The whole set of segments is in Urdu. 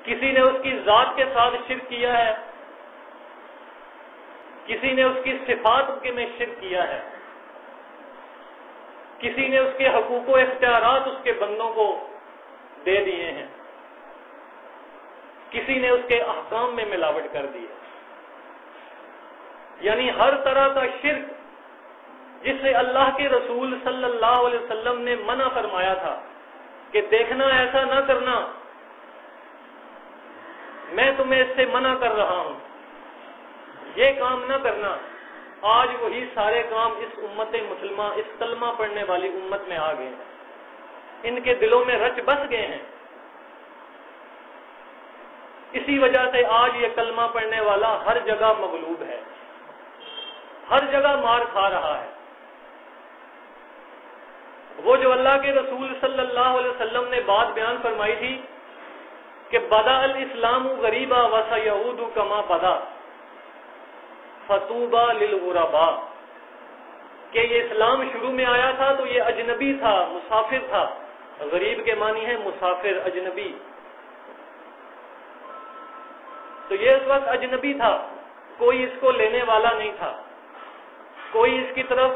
کسی نے اس کی ذات کے ساتھ شرک کیا ہے، کسی نے اس کی صفات میں شرک کیا ہے، کسی نے اس کے حقوق و اختیارات اس کے بندوں کو دے دیے ہیں، کسی نے اس کے احکام میں ملاوٹ کر دی ہے۔ یعنی ہر طرح کا شرک جسے اللہ کے رسول صلی اللہ علیہ وسلم نے منع فرمایا تھا کہ دیکھنا ایسا نہ کرنا، میں تمہیں اس سے منع کر رہا ہوں، یہ کام نہ کرنا، آج وہی سارے کام اس امت مسلمہ، اس کلمہ پڑھنے والی امت میں آ گئے ہیں، ان کے دلوں میں رچ بس گئے ہیں۔ اسی وجہ سے آج یہ کلمہ پڑھنے والا ہر جگہ مغلوب ہے، ہر جگہ مار کھا رہا ہے۔ وہ جو اللہ کے رسول صلی اللہ علیہ وسلم نے بات بیان فرمائی تھی کہ بدأ الاسلام غریبا وسیعود کما بدا فطوبى للغرباء، کہ یہ اسلام شروع میں آیا تھا تو یہ اجنبی تھا، مسافر تھا، غریب کے معنی ہے مسافر، اجنبی، تو یہ اس وقت اجنبی تھا، کوئی اس کو لینے والا نہیں تھا، کوئی اس کی طرف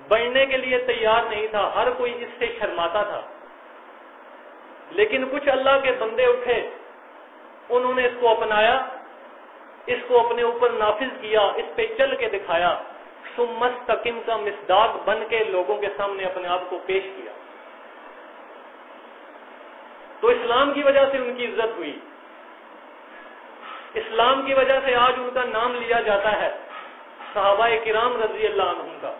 بڑھنے کے لیے تیار نہیں تھا، ہر کوئی اس سے شرماتا تھا۔ لیکن کچھ اللہ کے بندے اٹھے، انہوں نے اس کو اپنایا، اس کو اپنے اوپر نافذ کیا، اس پہ چل کے دکھایا، ثم مستقم کا مصداق بن کے لوگوں کے سامنے اپنے آپ کو پیش کیا۔ تو اسلام کی وجہ سے ان کی عزت ہوئی، اسلام کی وجہ سے آج ان کا نام لیا جاتا ہے، صحابہ کرام رضی اللہ عنہم کا۔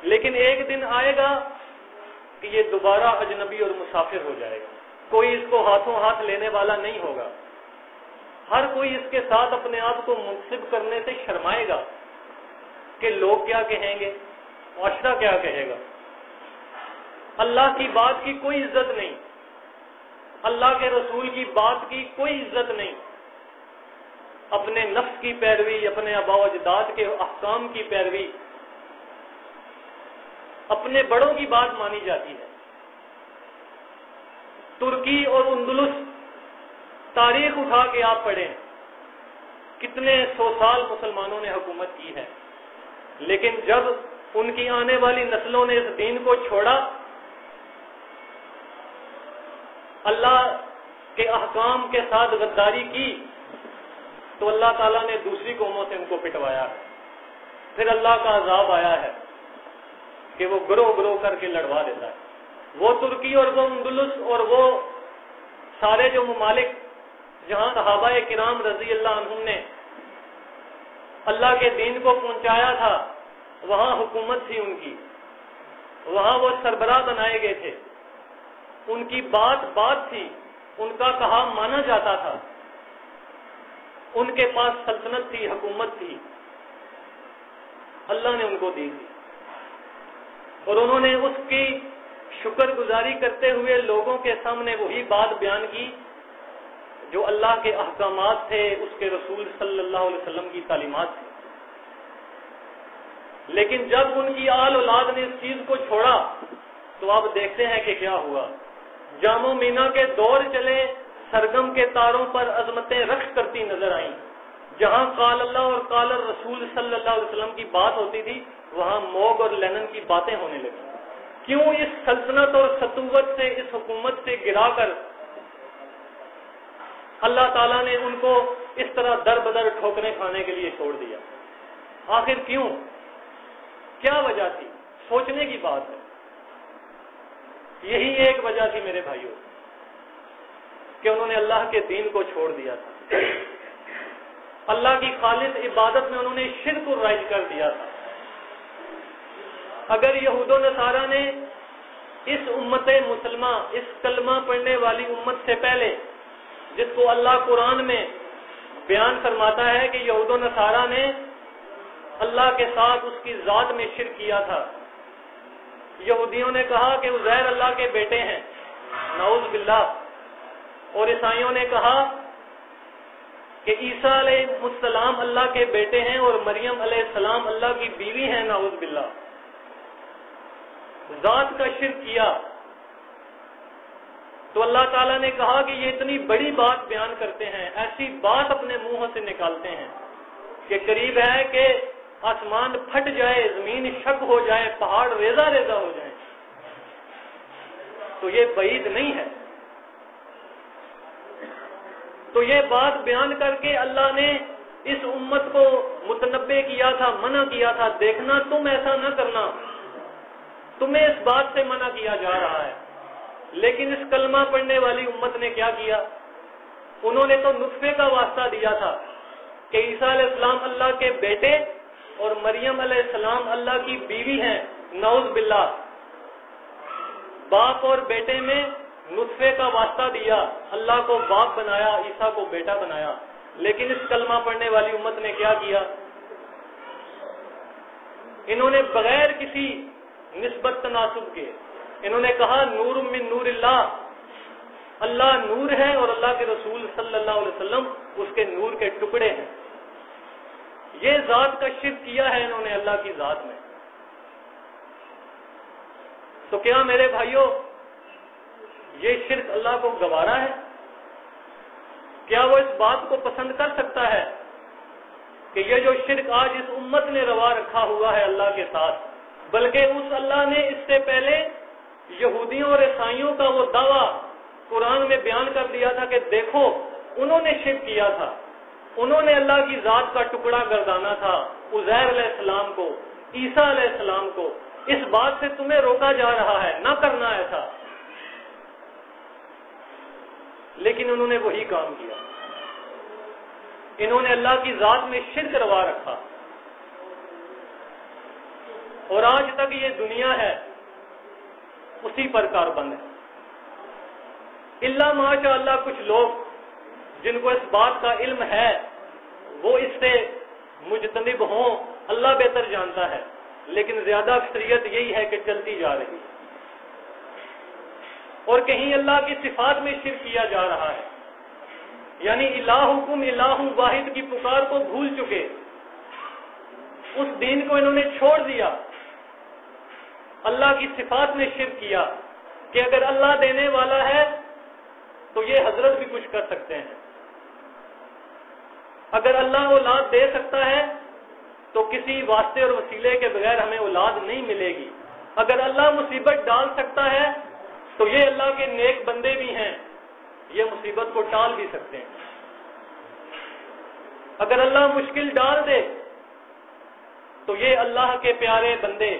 لیکن ایک دن آئے گا کہ یہ دوبارہ اجنبی اور مسافر ہو جائے گا، کوئی اس کو ہاتھوں ہاتھ لینے والا نہیں ہوگا، ہر کوئی اس کے ساتھ اپنے آپ کو منسب کرنے سے شرمائے گا کہ لوگ کیا کہیں گے، معاشرہ کیا کہے گا۔ اللہ کی بات کی کوئی عزت نہیں، اللہ کے رسول کی بات کی کوئی عزت نہیں، اپنے نفس کی پیروی، اپنے آباء و اجداد کے احکام کی پیروی، اپنے بڑوں کی بات مانی جاتی ہے۔ ترکی اور اندلس تاریخ اٹھا کے آپ پڑھیں، کتنے سو سال مسلمانوں نے حکومت کی ہے، لیکن جب ان کی آنے والی نسلوں نے اس دین کو چھوڑا، اللہ کے احکام کے ساتھ غداری کی، تو اللہ تعالیٰ نے دوسری قوموں سے ان کو پٹوایا ہے۔ پھر اللہ کا عذاب آیا ہے کہ وہ گروہ گروہ کر کے لڑوا دیتا ہے۔ وہ ترکی اور وہ اندلس اور وہ سارے جو ممالک جہاں صحابہ کرام رضی اللہ عنہم نے اللہ کے دین کو پہنچایا تھا، وہاں حکومت تھی ان کی، وہاں وہ سربراہ بنائے گئے تھے، ان کی بات تھی، ان کا کہا مانا جاتا تھا، ان کے پاس سلطنت تھی، حکومت تھی، اللہ نے ان کو دی تھی، اور انہوں نے اس کی شکر گزاری کرتے ہوئے لوگوں کے سامنے وہی بات بیان کی جو اللہ کے احکامات تھے، اس کے رسول صلی اللہ علیہ وسلم کی تعلیمات تھی۔ لیکن جب ان کی آل اولاد نے اس چیز کو چھوڑا تو آپ دیکھتے ہیں کہ کیا ہوا۔ جام و مینا کے دور چلے، سرگم کے تاروں پر عظمتیں رقص کرتی نظر آئیں، جہاں قال اللہ اور قال الرسول صلی اللہ علیہ وسلم کی بات ہوتی تھی، وہاں موگ اور لینن کی باتیں ہونے لگی۔ کیوں؟ اس سلطنت اور سطوت سے، اس حکومت سے گرا کر اللہ تعالیٰ نے ان کو اس طرح در بدر ٹھوکریں کھانے کے لیے چھوڑ دیا۔ آخر کیوں؟ کیا وجہ تھی؟ سوچنے کی بات ہے۔ یہی ایک وجہ تھی میرے بھائیوں کہ انہوں نے اللہ کے دین کو چھوڑ دیا تھا، اللہ کی خالص عبادت میں انہوں نے شرک کو رائج کر دیا تھا۔ اگر یہود و نصارہ نے اس امت مسلمہ، اس کلمہ پڑھنے والی امت سے پہلے، جس کو اللہ قرآن میں بیان فرماتا ہے کہ یہود و نصارہ نے اللہ کے ساتھ اس کی ذات میں شرک کیا تھا، یہودیوں نے کہا کہ عزیر اللہ کے بیٹے ہیں، نعوذ باللہ، اور عیسائیوں نے کہا کہ عیسیٰ علیہ السلام اللہ کے بیٹے ہیں اور مریم علیہ السلام اللہ کی بیوی ہیں، نعوذ باللہ، ذات کا شرک کیا۔ تو اللہ تعالیٰ نے کہا کہ یہ اتنی بڑی بات بیان کرتے ہیں، ایسی بات اپنے منہ سے نکالتے ہیں کہ قریب ہے کہ آسمان پھٹ جائے، زمین شق ہو جائے، پہاڑ ریزہ ریزہ ہو جائیں، تو یہ بعید نہیں ہے۔ تو یہ بات بیان کر کے اللہ نے اس امت کو متنبع کیا تھا، منع کیا تھا، دیکھنا تم ایسا نہ کرنا، تمہیں اس بات سے منع کیا جا رہا ہے۔ لیکن اس کلمہ پڑھنے والی امت نے کیا کیا؟ انہوں نے تو نطفے کا واسطہ دیا تھا کہ عیسیٰ علیہ السلام اللہ کے بیٹے اور مریم علیہ السلام اللہ کی بیوی ہیں، نعوذ باللہ۔ باپ اور بیٹے میں نطفے کا واسطہ دیا، اللہ کو باپ بنایا، عیسیٰ کو بیٹا بنایا۔ لیکن اس کلمہ پڑھنے والی امت نے کیا کیا؟ انہوں نے بغیر کسی نسبت تناسب کے انہوں نے کہا نور من نور اللہ، اللہ نور ہے اور اللہ کے رسول صلی اللہ علیہ وسلم اس کے نور کے ٹکڑے ہیں۔ یہ ذات کا شرک کیا ہے انہوں نے اللہ کی ذات میں۔ تو کیا میرے بھائیوں یہ شرک اللہ کو گوارا ہے؟ کیا وہ اس بات کو پسند کر سکتا ہے کہ یہ جو شرک آج اس امت نے روا رکھا ہوا ہے اللہ کے ساتھ، بلکہ اس اللہ نے اس سے پہلے یہودیوں اور عیسائیوں کا وہ دعویٰ قرآن میں بیان کر دیا تھا کہ دیکھو انہوں نے شرک کیا تھا، انہوں نے اللہ کی ذات کا ٹکڑا گردانا تھا، عزیر علیہ السلام کو، عیسیٰ علیہ السلام کو۔ اس بات سے تمہیں روکا جا رہا ہے نہ کرنا ایسا، لیکن انہوں نے وہی کام کیا، انہوں نے اللہ کی ذات میں شرک روا رکھا، اور آج تک یہ دنیا ہے اسی پر کاربند ہے۔ اللہ ماشاء اللہ کچھ لوگ جن کو اس بات کا علم ہے وہ اس سے مجتنب ہوں، اللہ بہتر جانتا ہے، لیکن زیادہ اکثریت یہی ہے کہ چلتی جا رہی ہے، اور کہیں اللہ کی صفات میں شرک کیا جا رہا ہے، یعنی الہکم الہ واحد کی پکار کو بھول چکے، اس دین کو انہوں نے چھوڑ دیا، اللہ کی صفات میں شرک کیا کہ اگر اللہ دینے والا ہے تو یہ حضرت بھی کچھ کر سکتے ہیں، اگر اللہ اولاد دے سکتا ہے تو کسی واسطے اور وسیلے کے بغیر ہمیں اولاد نہیں ملے گی، اگر اللہ مصیبت ڈال سکتا ہے تو یہ اللہ کے نیک بندے بھی ہیں، یہ مصیبت کو ٹال بھی سکتے ہیں، اگر اللہ مشکل ڈال دے تو یہ اللہ کے پیارے بندے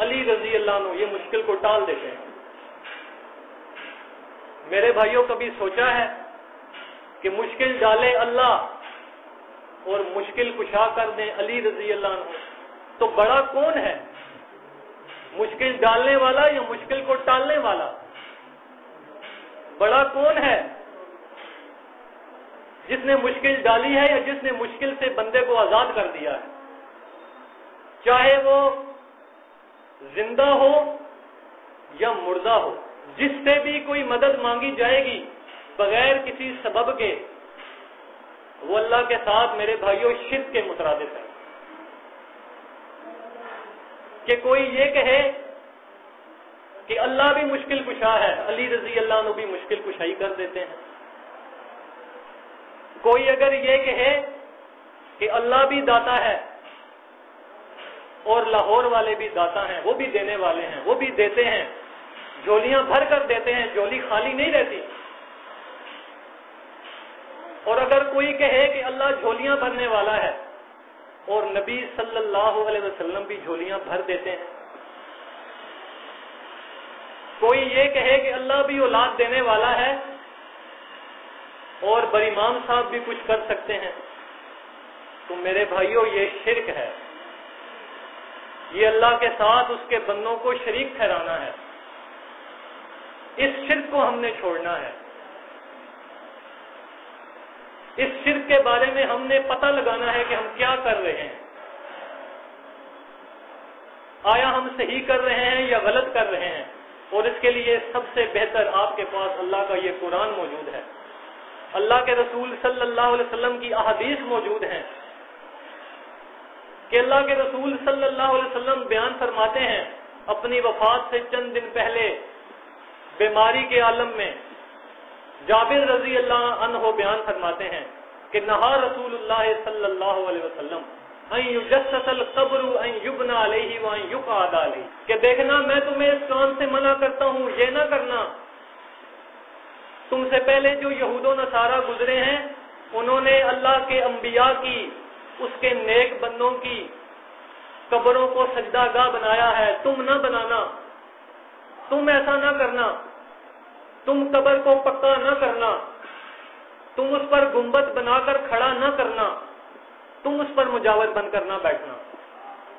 علی رضی اللہ عنہ یہ مشکل کو ٹال دیتے ہیں۔ میرے بھائیوں کبھی سوچا ہے کہ مشکل ڈالے اللہ اور مشکل کشا کر دیں علی رضی اللہ عنہ، تو بڑا کون ہے، مشکل ڈالنے والا یا مشکل کو ٹالنے والا؟ بڑا کون ہے، جس نے مشکل ڈالی ہے یا جس نے مشکل سے بندے کو آزاد کر دیا ہے؟ چاہے وہ زندہ ہو یا مردہ ہو، جس سے بھی کوئی مدد مانگی جائے گی بغیر کسی سبب کے، وہ اللہ کے ساتھ میرے بھائیوں شرک کے مترادف ہے۔ کہ کوئی یہ کہے کہ اللہ بھی مشکل کشا ہے، علی رضی اللہ عنہ بھی مشکل کشائی کر دیتے ہیں۔ کوئی اگر یہ کہے کہ اللہ بھی داتا ہے اور لاہور والے بھی داتا ہیں، وہ بھی دینے والے ہیں، وہ بھی دیتے ہیں، جھولیاں بھر کر دیتے ہیں، جھولی خالی نہیں رہتی۔ اور اگر کوئی کہے کہ اللہ جھولیاں بھرنے والا ہے اور نبی صلی اللہ علیہ وسلم بھی جھولیاں بھر دیتے ہیں، کوئی یہ کہے کہ اللہ بھی اولاد دینے والا ہے اور بر امام صاحب بھی کچھ کر سکتے ہیں، تو میرے بھائیوں یہ شرک ہے، یہ اللہ کے ساتھ اس کے بندوں کو شریک ٹھہرانا ہے۔ اس شرک کو ہم نے چھوڑنا ہے، اس شرک کے بارے میں ہم نے پتہ لگانا ہے کہ ہم کیا کر رہے ہیں، آیا ہم صحیح کر رہے ہیں یا غلط کر رہے ہیں۔ اور اس کے لیے سب سے بہتر آپ کے پاس اللہ کا یہ قرآن موجود ہے، اللہ کے رسول صلی اللہ علیہ وسلم کی احادیث موجود ہیں کہ اللہ کے رسول صلی اللہ علیہ وسلم بیان فرماتے ہیں اپنی وفات سے چند دن پہلے بیماری کے عالم میں جابر رضی اللہ عنہ بیان فرماتے ہیں کہ نہا رسول اللہ صلی اللہ علیہ وسلم ان یجسس القبر ان یبنى علیہ وان یقعد علیہ، کہ دیکھنا میں تمہیں اس کام سے منع کرتا ہوں، یہ نہ کرنا، تم سے پہلے جو یہود و نصارہ گزرے ہیں انہوں نے اللہ کے انبیاء کی، اس کے نیک بندوں کی قبروں کو سجدہ گاہ بنایا ہے، تم نہ بنانا، تم ایسا نہ کرنا، تم قبر کو پکا نہ کرنا، تم اس پر گنبد بنا کر کھڑا نہ کرنا، تم اس پر مجاور بن کر نہ بیٹھنا،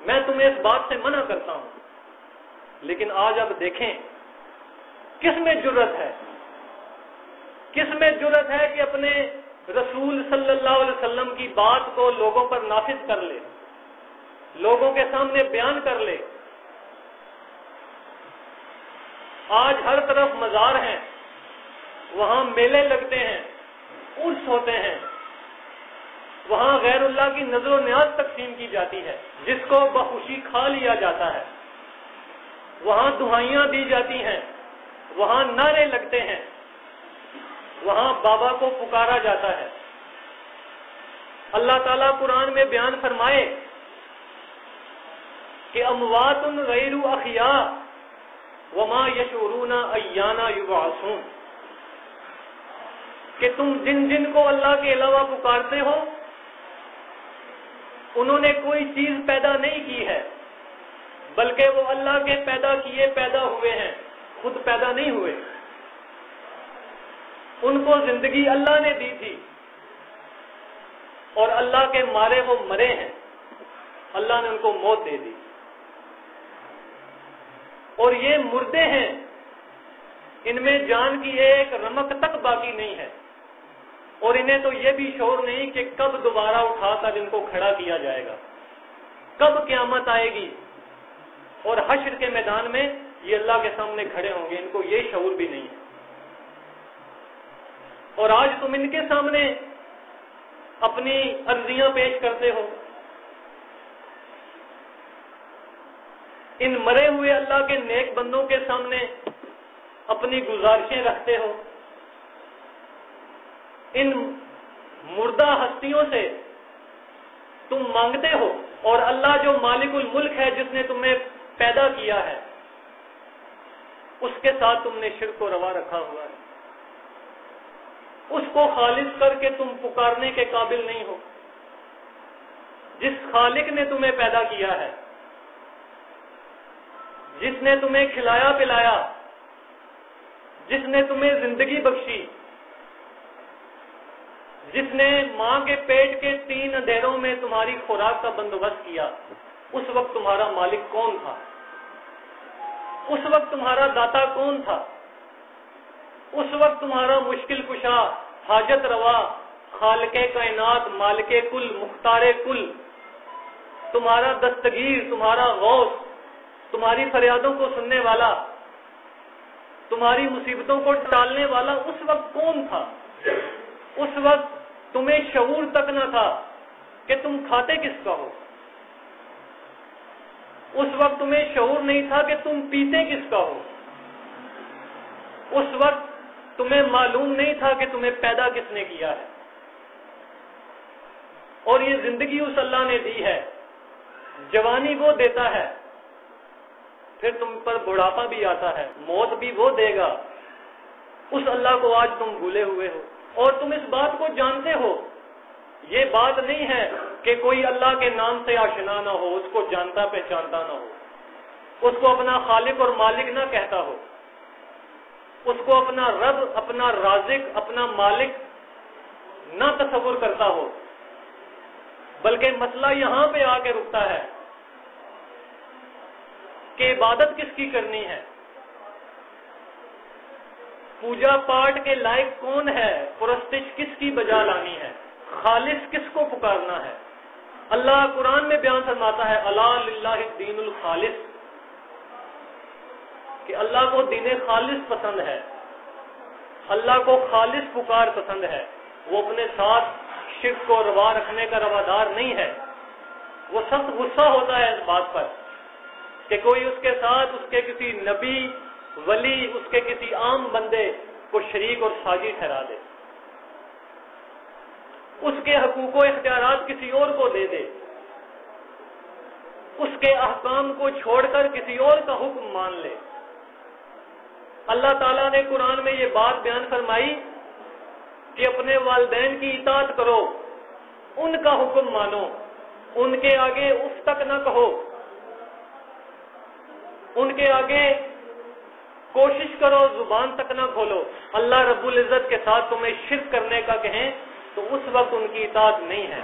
میں تمہیں اس بات سے منع کرتا ہوں۔ لیکن آج اب دیکھیں کس میں جرت ہے، کس میں جرت ہے کہ اپنے رسول صلی اللہ علیہ وسلم کی بات کو لوگوں پر نافذ کر لے، لوگوں کے سامنے بیان کر لے۔ آج ہر طرف مزار ہیں، وہاں میلے لگتے ہیں، عرس ہوتے ہیں، وہاں غیر اللہ کی نظر و نیاز تقسیم کی جاتی ہے، جس کو بخوشی کھا لیا جاتا ہے، وہاں دعائیاں دی جاتی ہیں، وہاں نعرے لگتے ہیں، وہاں بابا کو پکارا جاتا ہے۔ اللہ تعالیٰ قرآن میں بیان فرمائے کہ اموات غیر احیاء وما یشعرون ایانا یبعثون، کہ تم جن جن کو اللہ کے علاوہ پکارتے ہو انہوں نے کوئی چیز پیدا نہیں کی ہے، بلکہ وہ اللہ کے پیدا کیے پیدا ہوئے ہیں، خود پیدا نہیں ہوئے۔ ان کو زندگی اللہ نے دی تھی اور اللہ کے مارے وہ مرے ہیں، اللہ نے ان کو موت دے دی، اور یہ مردے ہیں، ان میں جان کی ایک رمق تک باقی نہیں ہے، اور انہیں تو یہ بھی شعور نہیں کہ کب دوبارہ اٹھا کر ان کو کھڑا کیا جائے گا، کب قیامت آئے گی اور حشر کے میدان میں یہ اللہ کے سامنے کھڑے ہوں گے، ان کو یہ شعور بھی نہیں ہے۔ اور آج تم ان کے سامنے اپنی عرضیاں پیش کرتے ہو، ان مرے ہوئے اللہ کے نیک بندوں کے سامنے اپنی گزارشیں رکھتے ہو، ان مردہ ہستیوں سے تم مانگتے ہو، اور اللہ جو مالک الملک ہے، جس نے تمہیں پیدا کیا ہے، اس کے ساتھ تم نے شرک و روا رکھا ہوا ہے، اس کو خالص کر کے تم پکارنے کے قابل نہیں ہو۔ جس خالق نے تمہیں پیدا کیا ہے، جس نے تمہیں کھلایا پلایا، جس نے تمہیں زندگی بخشی، جس نے ماں کے پیٹ کے 3 اندھیروں میں تمہاری خوراک کا بندوبست کیا، اس وقت تمہارا مالک کون تھا؟ اس وقت تمہارا داتا کون تھا؟ اس وقت تمہارا مشکل کشا، حاجت روا، خالق کائنات، مالک کل، مختار کل، تمہارا دستگیر، تمہارا غوث، تمہاری فریادوں کو سننے والا، تمہاری مصیبتوں کو ٹالنے والا اس وقت کون تھا؟ اس وقت تمہیں شعور تک نہ تھا کہ تم کھاتے کس کا ہو، اس وقت تمہیں شعور نہیں تھا کہ تم پیتے کس کا ہو، اس وقت تمہیں معلوم نہیں تھا کہ تمہیں پیدا کس نے کیا ہے۔ اور یہ زندگی اس اللہ نے دی ہے، جوانی وہ دیتا ہے، پھر تم پر بڑھاپا بھی آتا ہے، موت بھی وہ دے گا، اس اللہ کو آج تم بھولے ہوئے ہو، اور تم اس بات کو جانتے ہو۔ یہ بات نہیں ہے کہ کوئی اللہ کے نام سے آشنا نہ ہو، اس کو جانتا پہچانتا نہ ہو، اس کو اپنا خالق اور مالک نہ کہتا ہو، اس کو اپنا رب، اپنا رازق، اپنا مالک نہ تصور کرتا ہو، بلکہ مسئلہ یہاں پہ آ کے رکتا ہے کہ عبادت کس کی کرنی ہے، پوجا پاٹ کے لائق کون ہے، پرستش کس کی بجا لانی ہے، خالص کس کو پکارنا ہے۔ اللہ قرآن میں بیان فرماتا ہے الا للہ الدین الخالص، کہ اللہ کو دین خالص پسند ہے، اللہ کو خالص پکار پسند ہے، وہ اپنے ساتھ شرک کو روا رکھنے کا روادار نہیں ہے۔ وہ سخت غصہ ہوتا ہے اس بات پر کہ کوئی اس کے ساتھ اس کے کسی نبی، ولی، اس کے کسی عام بندے کو شریک اور ساجی ٹھہرا دے، اس کے حقوق و اختیارات کسی اور کو دے دے، اس کے احکام کو چھوڑ کر کسی اور کا حکم مان لے۔ اللہ تعالیٰ نے قرآن میں یہ بات بیان فرمائی کہ اپنے والدین کی اطاعت کرو، ان کا حکم مانو، ان کے آگے اف تک نہ کہو، ان کے آگے کوشش کرو زبان تک نہ کھولو۔ اللہ رب العزت کے ساتھ تمہیں شرک کرنے کا کہیں تو اس وقت ان کی اطاعت نہیں ہے،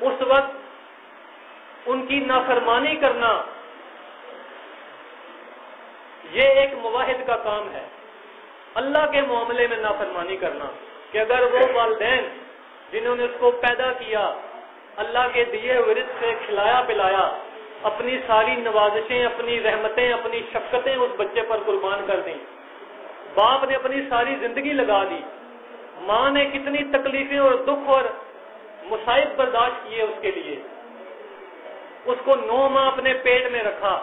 اس وقت ان کی نافرمانی کرنا یہ ایک موحد کا کام ہے۔ اللہ کے معاملے میں نافرمانی کرنا کہ اگر وہ والدین جنہوں نے اس کو پیدا کیا، اللہ کے دیے ہوئے رزق سے کھلایا پلایا، اپنی ساری نوازشیں، اپنی رحمتیں، اپنی شفقتیں اس بچے پر قربان کر دیں، باپ نے اپنی ساری زندگی لگا دی، ماں نے کتنی تکلیفیں اور دکھ اور مصائب برداشت کیے اس کے لیے، اس کو 9 ماہ اپنے پیٹ میں رکھا،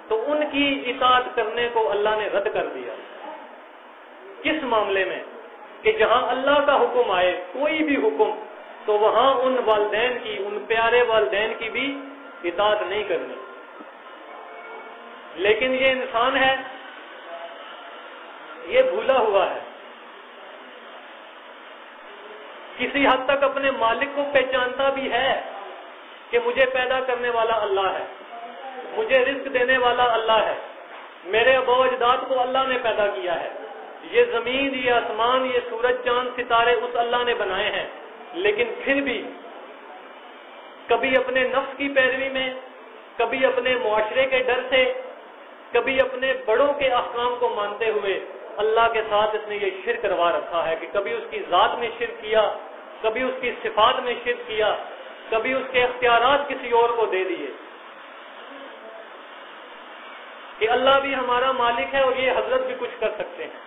تو ان کی اطاعت کرنے کو اللہ نے رد کر دیا۔ کس معاملے میں؟ کہ جہاں اللہ کا حکم آئے، کوئی بھی حکم، تو وہاں ان والدین کی، ان پیارے والدین کی بھی اطاعت نہیں کرنی۔ لیکن یہ انسان ہے، یہ بھولا ہوا ہے، کسی حد تک اپنے مالک کو پہچانتا بھی ہے کہ مجھے پیدا کرنے والا اللہ ہے، مجھے رزق دینے والا اللہ ہے، میرے آباء و اجداد کو اللہ نے پیدا کیا ہے، یہ زمین، یہ آسمان، یہ سورج چاند ستارے اس اللہ نے بنائے ہیں، لیکن پھر بھی کبھی اپنے نفس کی پیروی میں، کبھی اپنے معاشرے کے ڈر سے، کبھی اپنے بڑوں کے احکام کو مانتے ہوئے اللہ کے ساتھ اس نے یہ شرک کروا رکھا ہے کہ کبھی اس کی ذات میں شرک کیا، کبھی اس کی صفات میں شرک کیا، کبھی اس کے اختیارات کسی اور کو دے دیے کہ اللہ بھی ہمارا مالک ہے اور یہ حضرت بھی کچھ کر سکتے ہیں۔